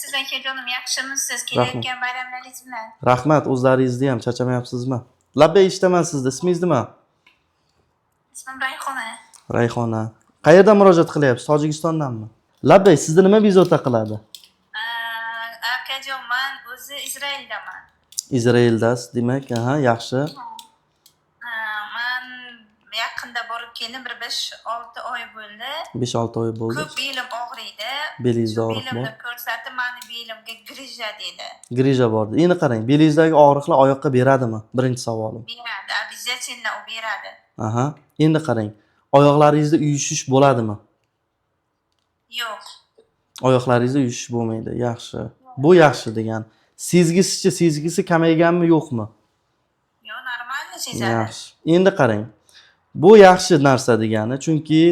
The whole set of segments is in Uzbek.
Qanaqasiz akajonim, yaxshimisiz? Rahmat. Kelayotgan bayramlaringiz bilan. Rahmat, o'zlaringizni ham charchamayapsizmi? Labbay eshitaman sizni. Ismingiz nima? Ismim Rayhona. Rayhona. Qayerdan murojaat qilyapsiz? Tojikistondanmi? Labbay, sizni nima bezovta qiladi? Akajon, men o'zi Izraeldaman. Izraeldasiz, demak, yaxshi. Men yaqinda borib keldim, bir 5-6 oy bo'ldi. 5-6 oy bo'ldi. Ko'p belim og'riydi. Belingizda og'riq bor. Belimni ko'rsatib, meni belimga grija dedi. Grija bor. Endi qarang, belingizdagi og'riqlar oyoqqa beradimi? Birinchi savolim. Beradi, обязательно u beradi. Endi qarang, oyoqlaringizda uyushish bo'ladimi? Yo'q. Oyoqlaringizda uyushish bo'lmaydi. Yaxshi. Bu yaxshi degan. Sezgisi kamayganmi, yo'qmi? Yo'q, normalni sezadi. Yaxshi. Endi qarang. Bu yaxshi narsa degani, chunki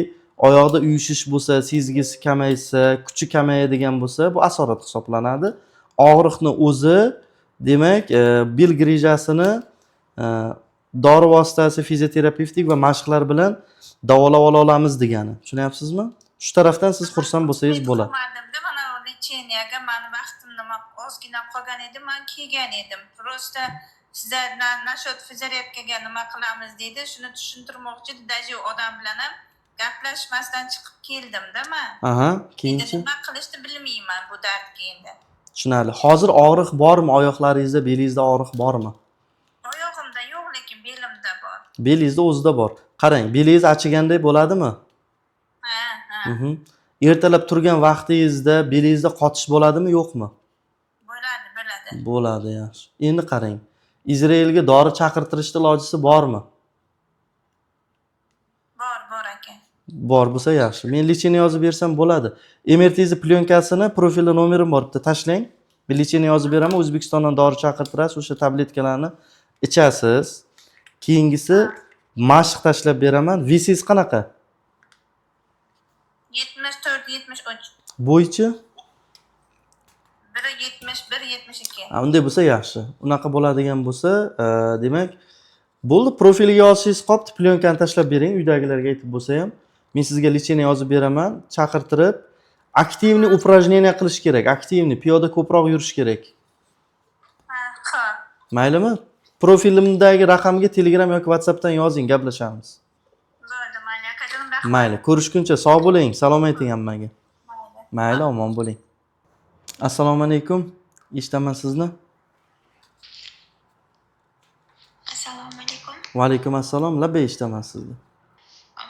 oyoqda uyushish bo'lsa, sezgisi kamaysa, kuchi kamayadigan bo'lsa, bu asorat hisoblanadi. Og'riqni o'zi, demak, bel grijasini dori vositasi, fizioterapevtik va mashqlar bilan davolab ola olamiz degani. Tushunyapsizmi? Shu tarafdan siz xursand bo'lsangiz bo'ladi. Qilmadimda, mana lecheniyaga meni vaqtim nima ozgina qolgan edi, men kelgan edim. Prosta sizlar nashot fizyoterapiyaga nima qilamiz dedi, shuni tushuntirmoqchi edi. Daji odam bilan ham gaplashmasdan chiqib keldim-da men. Keyinchi Nima qilishni bilmayman bu dardga endi. tushunarli. Hozir og'riq bormi? Oyoqlaringizda, belingizda og'riq bormi? Oyog'imda yo'q, lekin belimda bor. Belingizda o'zida bor. Qarang, belingiz achiganday bo'ladimi? Ertalab turgan vaqtingizda belingizda qotish bo'ladimi, yo'qmi? Bo'ladi. Bo'ladi, yaxshi. Endi qarang. Izraelga dori chaqirtirishni ilojisi bormi? Bor aka. Bor bo'lsa yaxshi. Men lecheniya yozib bersam bo'ladi. MRTingizni plyonkasini, profilda nomerim bor, bitta tashlang. Men lecheniya yozib beraman, O'zbekistondan dori chaqirtirasiz, o'sha tabletkalarni ichasiz. Keyingisi mashq tashlab beraman. Vesingiz qanaqa? 74-73. Bo'yichi? 1,71-72. Unday bo'lsa yaxshi. Unaqa bo'ladigan bo'lsa, demak, bo'ldi, profiliga yozishingiz qopti, plyonkani tashlab bering, uydagilarga aytib bo'lsa ham. Men sizga lecheniya yozib beraman, chaqirtirib, aktivniy упражнение qilish kerak. Aktivniy, piyoda ko'proq yurish kerak. Xo'p. Maylimi? Profilimdagi raqamga Telegram yoki WhatsAppdan yozing, gaplashamiz. Bo'ldi, mayli akajonim, rahmat. Mayli, ko'rishguncha sog' bo'ling, salom ayting hammaga. Mayli, omon bo'ling. Assalomu alaykum. Eshitaman sizni. Assalomu alaykum. Va alaykum assalom. Labbay eshitaman sizni.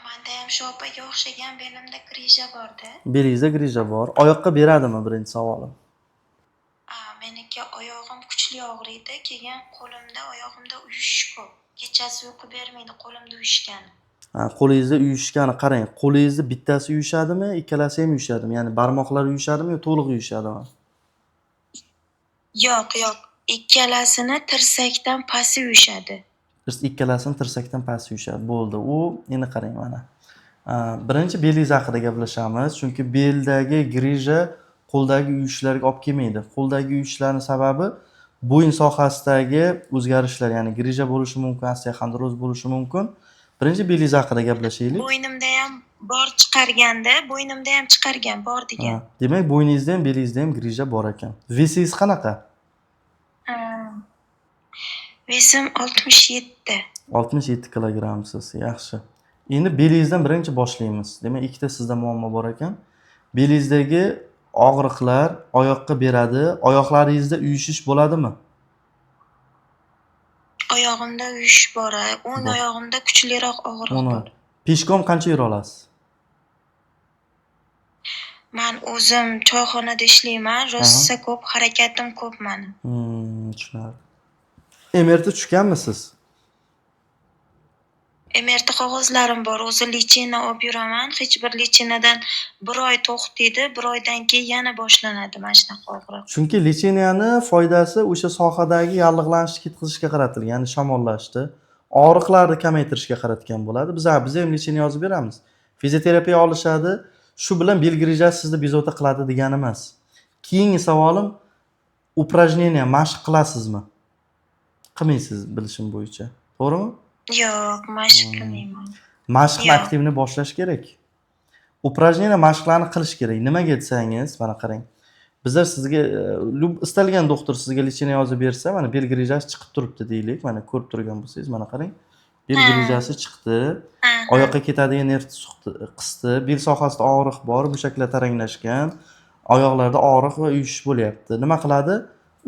Menda ham shu opaga o'xshagan belimda grija bor-da. Belingizda grija bor. Oyoqqa beradimi, birinchi savolim? Meniki oyog'im kuchli og'riydi, keyin qo'limda, oyog'imda uyush ko'p. Kechasi uyqu bermaydi, qo'limda uyushgan. Qo'lingizda uyushgani, qarang, qo'lingizni bittasi uyushadimi, ikkalasi ham uyushadimi? Ya'ni barmoqlar uyushadimi yo to'liq uyushadimi? Yo'q. Ikkalasini tirsakdan pasti uyushadi. Ikkalasini tirsakdan past uyushadi. Bo'ldi. U endi qarang mana. Birinchi belingiz haqida gaplashamiz, chunki beldagi grija qo'ldagi uyushlarga olib kelmaydi. Qo'ldagi uyushlarning sababi bo'yin sohasidagi o'zgarishlar, ya'ni grija bo'lishi mumkin, osteoxondroz bo'lishi mumkin. Birinchi belingiz haqida gaplashaylik. Bo'ynimda ham bor chiqarganda, bo'ynimda ham chiqargan bor degan. Demak, bo'yningizda ham, belingizda ham grija bor ekan. Vesingiz qanaqa? Vesim 67. 67 kilogrammsiz. Yaxshi. Endi belingizdan birinchi boshlaymiz. Demak, ikkita sizda muammo bor ekan. Belingizdagi og'riqlar oyoqqa beradi. Oyoqlaringizda uyushish bo'ladimi? Oyog'imda uyush bor. O'ng oyog'imda kuchliroq og'riq bor. Peshkom qancha yura olasiz? Men o'zim choyxonada ishlayman, rosa ko'p harakatim ko'p mening. Tushunarli. MRT tushganmisiz? MRT qog'ozlarim bor. O'zi lecheniya olib yuraman. Hech bir lecheniyadan 1 oy to'xtaydi, 1 oydan keyin yana boshlanadi mana shunaqa og'riq. Chunki lecheniyani foydasi o'sha sohadagi yallig'lanishni ketkazishga qaratilgan, ya'ni shamollashni, og'riqlarni kamaytirishga qaratgan bo'ladi. Biz ham lecheniya yozib beramiz. Fizioterapiya olishadi. Shu bilan bel grijasi sizni bezovta qiladi degani emas. Keyingi savolim, упражнение mashq qilasizmi? Qilmaysiz bilishim bo'yicha. To'g'rimi? Yo'q, mashq qilmayman. Mashqni aktivni boshlash kerak. Упражнение mashqlarni qilish kerak. Nimaga desangiz, mana qarang. bizlar sizga istalgan doktor sizga lecheniya yozib bersa, mana belgi rejasi chiqib turibdi deylik. Mana ko'rib turgan bo'lsangiz, mana qarang. Belgi rejasi chiqdi. Oyoqqa ketadigan nerv qisdi, bel sohasida og'riq bor, mushaklar taranglashgan, oyoqlarda og'riq va uyushish bo'lyapti. Nima qiladi?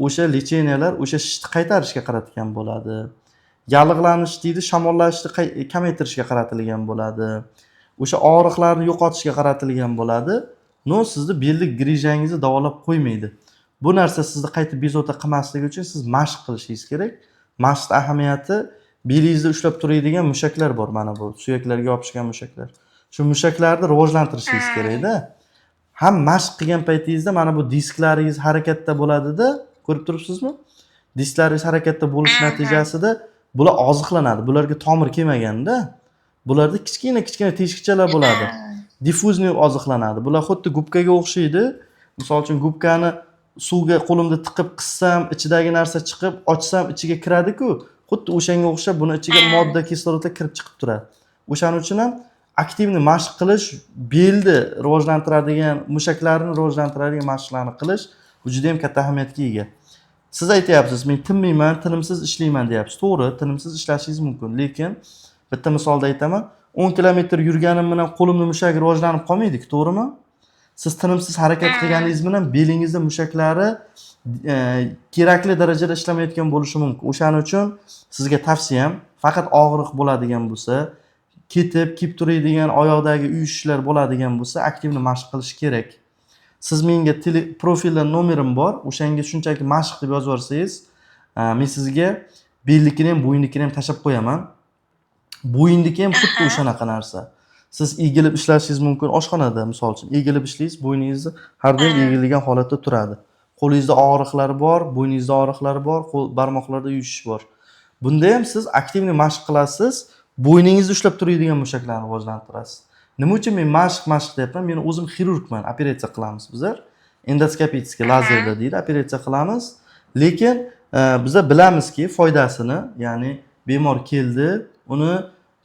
O'sha lecheniyalar o'sha shishni qaytarishga qaratgan bo'ladi. Yallig'lanish deydi, shamollashni kamaytirishga qaratilgan bo'ladi. O'sha og'riqlarni yo'qotishga qaratilgan bo'ladi. No, sizni bellik grijangizni davolab qo'ymaydi. Bu narsa sizni qaytib bezovta qilmasligi uchun siz mashq qilishingiz kerak. Mashqning ahamiyati belingizda ushlab turadigan mushaklar bor, mana bu suyaklarga yopishgan mushaklar. Shu mushaklarni rivojlantirishingiz kerak-da. Ham mashq qilgan paytingizda mana bu disklaringiz harakatda bo'ladi-da, ko'rib turibsizmi? Disklaringiz harakatda bo'lish natijasida bular oziqlanadi. Bularga tomir kelmaganda, bularda kichkina teshikchalar bo'ladi. Diffuzniy oziqlanadi. Bular xuddi gubkaga o'xshaydi. Misol uchun gubkani suvga qo'limda tiqib qissam, ichidagi narsa chiqib, ochsam ichiga kiradi-ku. Xuddi o'shanga o'xshab buni ichiga modda, kislorodlar kirib chiqib turadi. O'shaning uchun ham aktivniy mashq qilish, belni rivojlantiradigan, mushaklarni rivojlantiradigan mashqlarni qilish bu juda ham katta ahamiyatga ega. Siz aytyapsiz, men tinmayman, tinimsiz ishlayman deyapsiz. To'g'ri, tinimsiz ishlashingiz mumkin, lekin bitta misolda aytaman, 10 kilometr yurganim bilan qo'limning mushagi rivojlanib qolmaydi-ku, to'g'rimi? Siz tinimsiz harakat qilganingiz bilan belingizda mushaklari kerakli darajada ishlamayotgan bo'lishi mumkin. O'shaning uchun sizga tavsiyam, faqat og'riq bo'ladigan bo'lsa, kelib turadigan oyoqdagi uyushishlar bo'ladigan bo'lsa, aktivniy mashq qilish kerak. Siz menga profilda nomerim bor, o'shanga shunchaki mashq deb yozib yuborsangiz, men sizga bellikini ham, bo'yinlikini ham tashab qo'yaman. Bo'yindagi ham xuddi o'shanaqa narsa. Siz egilib ishlashingiz mumkin oshxonada, misol uchun. Egilib ishlaysiz, bo'yningiz har doim egilgan holatda turadi. Qo'lingizda og'riqlar bor, bo'yningizda og'riqlar bor, barmoqlarda uyushish bor. Bunda ham siz aktivniy mashq qilasiz, bo'yningizni ushlab turadigan mushaklarni rivojlantirasiz. Nima uchun men mashq deyapman? Men o'zim xirurgman, operatsiya qilamiz bizlar. Endoskopический lazerda deydi, operatsiya qilamiz. Lekin biz bilamizki foydasini, ya'ni bemor keldi, uni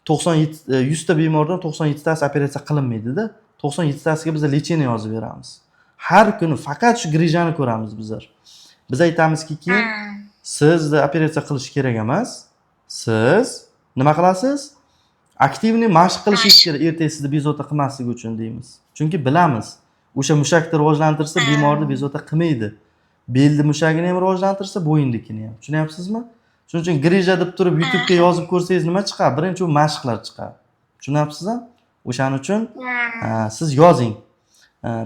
100 ta bemordan 97 tasi operatsiya qilinmaydi-da. 97 tasiga biz lecheniya yozib beramiz. Har kuni faqat shu grijani ko'ramiz bizlar. Biz aytamizki, keyin sizni operatsiya qilish kerak emas. Siz nima qilasiz? Aktivniy mashq qilishingiz kerak, ertaga sizni bezovta qilmasligi uchun deymiz. Chunki bilamiz, o'sha mushakni rivojlantirsa bemorni bezovta qilmaydi. Belni mushagini ham rivojlantirsa, bo'yindikini ham. Tushunyapsizmi? Shuning uchun grija deb turib YouTube'ga yozib ko'rsangiz nima chiqadi? Birinchi u mashqlar chiqadi. Tushunyapsizmi? O'shaning uchun siz yozing.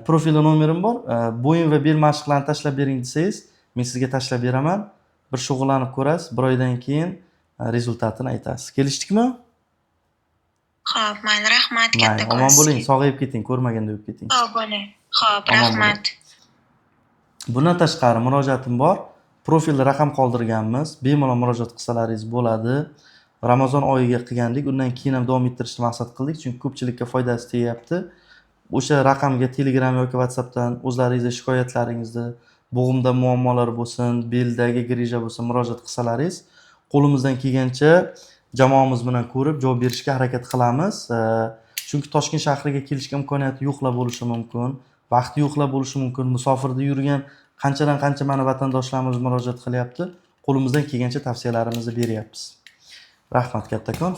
Profilda nomerim bor. Bo'yin va bel mashqlarini tashlab bering desangiz, men sizga tashlab beraman. Bir shug'ullanib ko'rasiz, bir oydan keyin rezultatini aytasiz. Kelishdikmi? Xo'p, mayli, rahmat kattakon. Omon bo'ling, sog'ayib keting, ko'rmaganda o'lib keting. Xo'p, bo'ling. Xo'p, rahmat. Bundan tashqari murojaatim bor. Profilda raqam qoldirganmiz. Bemalol murojaat qilsalaringiz bo'ladi. Ramazon oyiga qilgandik, undan keyin ham davom ettirishni maqsad qildik, chunki ko'pchilikka foydasi tegyapti. O'sha raqamga Telegram yoki WhatsAppdan o'zlaringizni shikoyatlaringizni, bo'g'imda muammolar bo'lsin, beldagi grija bo'lsin, murojaat qilsalaringiz, qo'limizdan kelgancha jamoamiz bilan ko'rib javob berishga harakat qilamiz. Chunki Toshkent shahriga kelishga imkoniyati yo'qlar bo'lishi mumkin, vaqti yo'qlar bo'lishi mumkin, musofirda yurgan qanchadan qancha mana vatandoshlarimiz murojaat qilyapti. Qo'limizdan kelgancha tavsiyalarimizni beryapmiz. Rahmat kattakon.